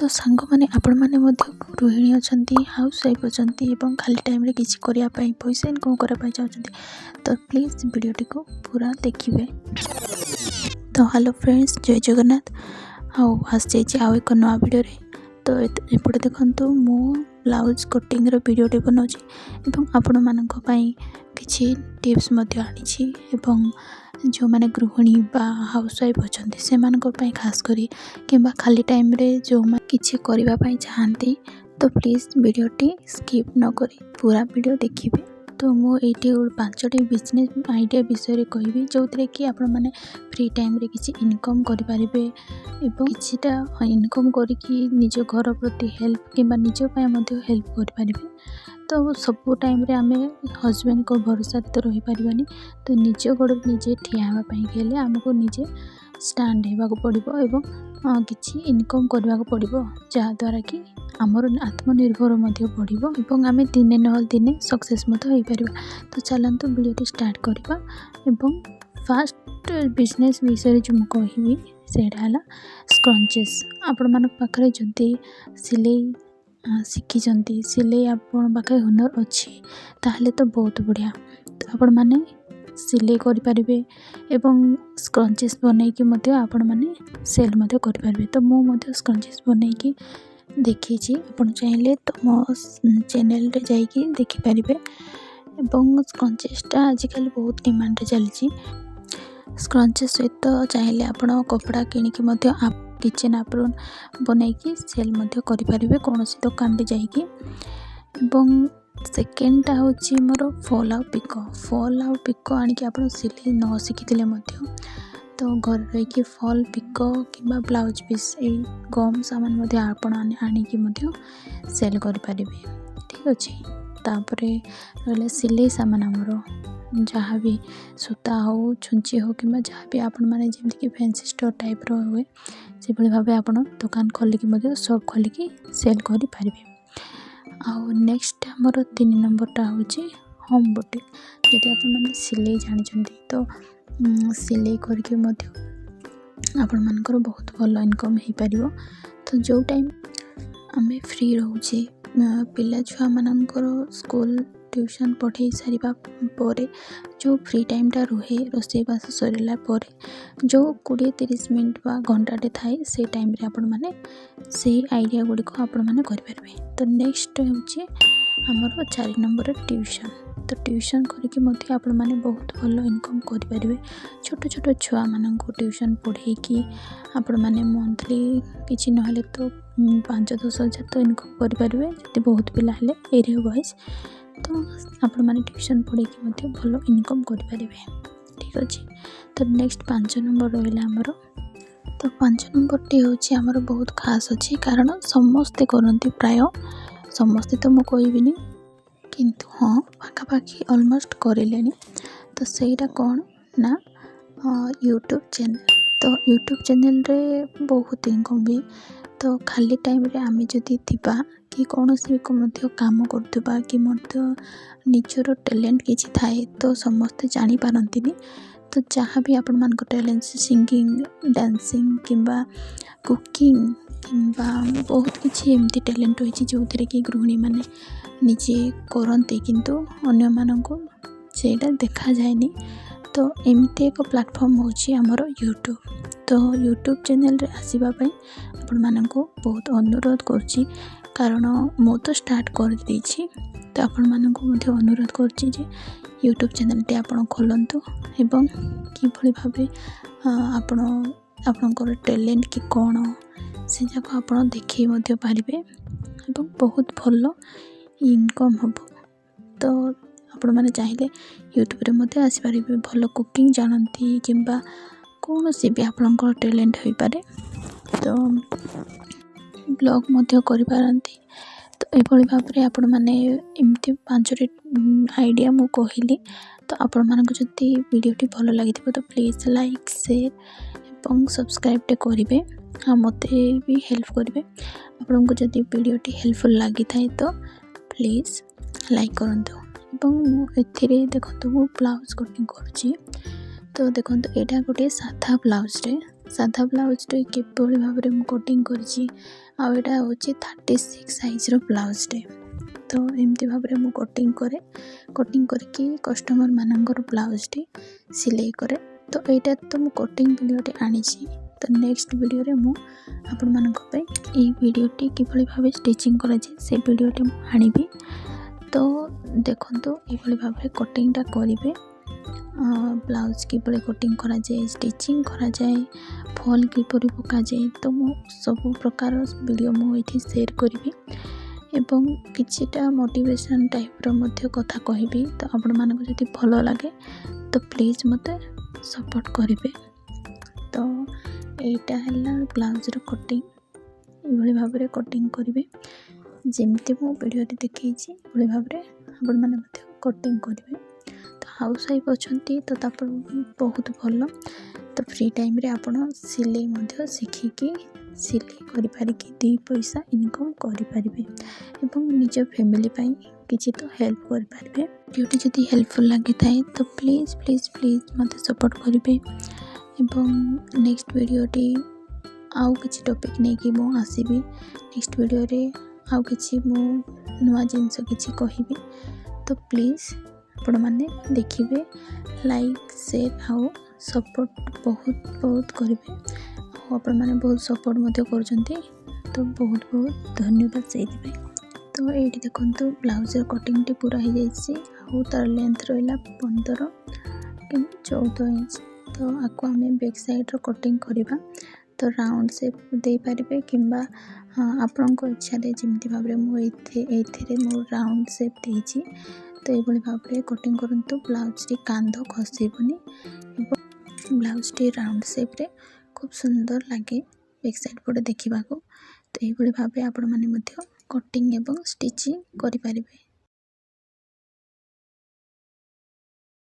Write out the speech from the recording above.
तो सांग मैंने आपण मैंने गृहिणी अच्छा हाउस वाइफ अच्छा और खाली टाइम रे किसी करने पैसा इनकम करने चाहते तो प्लीज वीडियोटी को पूरा देखिए। तो हेलो फ्रेंड्स, जय जगन्नाथ। आस जाऊ एक नुआ वीडियो रे। तो एपटे देखो मु ब्लाउज कटिंग रो वीडियोटी बनाऊँ आपण मानक किछि टिप्स आनी जो मैंने गृहिणी बा हाउस वाइफ अच्छा से खास करी कि खाली टाइम रे जो किछि करने चाहती तो प्लीज वीडियोटी स्किप न करी पूरा वीडियो देखिए। तो मुझे 5टी बिजनेस आइडिया विषय कहबी जो कि आपण मैंने फ्री टाइम रे किसी इनकम करें किछिटा इनकम करके निज घर प्रति हेल्प कि निज हेल्प करें। तो सब टाइम रे आमे हस्बैंड को भरोसा तो रही पारबानी। तो निज गोड़ निजे ठिया हेले आमको निजे स्टैंड होगा पड़ो एवं किसी इनकम करने को पड़ो जहाँद्वारा कि आमर आत्मनिर्भर बढ़ो और आम दिने न दिने सक्सेस हो पार। तो चलतु वीडियो स्टार्ट करवा। फास्ट बिजनेस विषय जो मुझे सेटा स्क्रंचेस आपण मान पाखे जदि सिलाई शिखी सिलाई आपण पाखे हुनर अच्छी ताहले तो बहुत बढ़िया। तो आपण माने सिलाई करें एवं स्क्रंचेस बनईकि आपण माने सेल करें। तो मुझे स्क्रंचेस बनईकि देखी आप चाहिए तो मो चैनल रे जाइए देखिपारे। स्क्रंचेसटा आजिकल बहुत डिमांड चलती। स्क्रंचेस सहित चाहिए आप कपड़ा किणिकी आप किचन एप्रोन बनईकि सेल करें कौन दुकान रे जाइए। सेकेंडटा हूँ मोर फॉल आउ पिको आणिकी आप सिलाई न शिखी तो घर रही फॉल पिको कि ब्लाउज पीस गम सामान आपण आणिकी सेल करें। ठीक अच्छे। तापर रहा सिलाई सामान आमर जहाँ भी सूता हो छुंची हो कि जहाँ भी आपण मैंने जमीक फैंसी स्टोर टाइप हुए से भाव आप दुकान खोलिकी शॉप खोलिकी सेल करें। आउ नेक्स्ट आमर 3 नंबरटा हूँ होम बुटीक। जदि आप सिलाई जानते तो सिलाई करके आपण मानकर बहुत भल इनकम हो पार। तो जो टाइम आमे फ्री रोचे पिला छुआ मानकर स्कूल ट्यूशन पढ़े सारिबा परे जो फ्री टाइमटा रुहे रोषेईबास सरला परे जो 20-30 मिनट बा घंटाटे थाए से टाइम रे आपण माने से आइडिया गुड़ी को आपण माने करें। तो नेक्स्ट हूँ आमर 4 नंबर ट्यूशन। तो ट्यूशन करके आपण माने बहुत भल इनकम करें। छोट छोट छुआ मानक ट्यूशन पढ़े कि आपण माने मंथली किसी ना तो 5-10 हज़ार तो इनकम करें जब बहुत पिला हेले एरिया वाइज। तो आपण माने ट्यूशन पढ़े कि भल इनकम करें। ठीक अच्छे। तो नेक्स्ट 5 नंबर रहा आमर। तो 5 नंबर हूँ आमर बहुत खास अच्छी कारण समस्ते करती प्राय समस्ते तो मुझे कहबिनी किंतु हाँ पाखापाखि ऑलमोस्ट करें। तो सहीटा कौन ना यूट्यूब चैनल। तो यूट्यूब चैनल रे बहुत इनकम भी। तो खाली टाइम रे आमे जदि थिबा कि कौन सी काम करथबा कि निजर टैलेंट किछि थाए तो समस्ते जानी पारंतिनी। तो जहाँ भी आपण मान टैलेंट सिंगिंग डांसिंग किंबा कुकिंग किंबा बहुत किछि एमती टैलेंट होइछि जो कि गृहिणी माने निजे करते किंतु अन्य माननको सेटा देखा जाएनी। तो एमती एक प्लेटफॉर्म होछि हमर यूट्यूब। तो यूट्यूब चैनल रे आसीबा पई आपण माननको बहुत अनुरोध करछि कारण मो तो स्टार्ट कर देछि। तो आपण माननको मध्ये अनुरोध करछि जे यूट्यूब चैनल टे आपण खोलंतु एवं कि भली भाबे आपण आपनकर टैलेंट कि कौन से जाक आपण देखि मध्ये पारिबे एवं बहुत भल इनकम हम। तो आपण माने चाहिए यूट्यूब रे मध्ये आसी पारिबे भल कुकिंग जानती किंबा कौन सी भी आपनकर टैलेंट हो पारे तो ब्लॉग मध्ये करि पारंती। तो एभली भाव में आपण माने एमती 5टी आइडिया मु कहली। तो आपण मानक जदि वीडियोटी भल लगी तो प्लीज लाइक शेयर एवं सब्सक्राइब टे करेंगे हाँ मते भी हेल्प करेंगे। आपन को जदि वीडियोटी हेल्पफुल लगी थाए तो प्लीज लाइक करंतु। एथिरे देखंतु मु ब्लाउज कटिंग करूची। तो देखंतु एटा गोटे साधा ब्लाउज रे किभली भाव में कटिंग करिछि आटा हूँ 36 साइज्र ब्लाउजटे। तो एमती भाव में कटिंग करे, कटिंग करके कस्टमर मानकर ब्लाउजटी सिलाई करे। तो यहाँ तो मु कटिंग वीडियोटे आनी। तो नेक्स्ट वीडियो रे मु आपण मानक पे ई वीडियोटी किभली भाव स्टिचिंग करा जाए से वीडियोटे मु आनिबी। तो देखंतु एभली भाव में कटिंगटा करिवे। ब्लाउज किभली कटिंग करा जाए, स्टिचिंग करा जाए, फॉल किपरि पका जाए, तो मु सब प्रकार वीडियो मु एठी शेयर करिवि एवं किछिटा मोटिवेशन टाइप रो मध्य कथा कहबी। तो आपण मानक जदि भलो लागे तो प्लीज मते सपोर्ट करिवे। तो एटा हला ब्लाउज रो कटिंग, एभली भाव में कटिंग करिवे जेमती मु वीडियो रे देखैछि एभली भाव में आपण माने मते कटिंग करिवे। तो हाउस वाइफ अच्छी तो तापर बहुत भल। तो फ्री टाइम रे आपण सिलाई मध्य शिखिकी सिलाई करि पारिकी 2 पैसा इनकम करि पारिबे एवं निज फैमिली पई किछि तो हेल्प करि पारिबे। वीडियोटी जदि हेल्पफुल लागि थाए तो प्लीज प्लीज प्लीज मते सपोर्ट करिबे एवं नेक्स्ट वीडियोटी आउ किछि टॉपिक नै कि मो आसीबी। नेक्स्ट वीडियो रे आउ किछि मो नुवा जिंस किछि कहिबी। तो प्लीज आपण माने देखिबे, लाइक शेयर आउ सपोर्ट बहुत बहुत करिवे। आपण माने बहुत सपोर्ट मध्य करजंती, तो बहुत बहुत धन्यवाद सेइदिबे। तो एठी देखंतु ब्लाउज कटिंग टी पूरा हो जाइछि आउ तार लेंथ रहला 15 कि 14 इंच। तो आको हमें बैक साइड रो कटिंग करिबा। तो राउंड शेप दे पारिबे किंबा आपन को इच्छा रे जेमति भाव रे मो एथिरे मो राउंड शेप देछि। तो ये भाव में कटिंग करंतु ब्लाउज टी कांध खसीबनी एवं ब्लाउज टी राउंड शेप रे खूब सुंदर लगे बैक साइड पटे देखा। तो ये भाव में आपण माने मध्य कटिंग एवं स्टिचिंग करि पारिबे।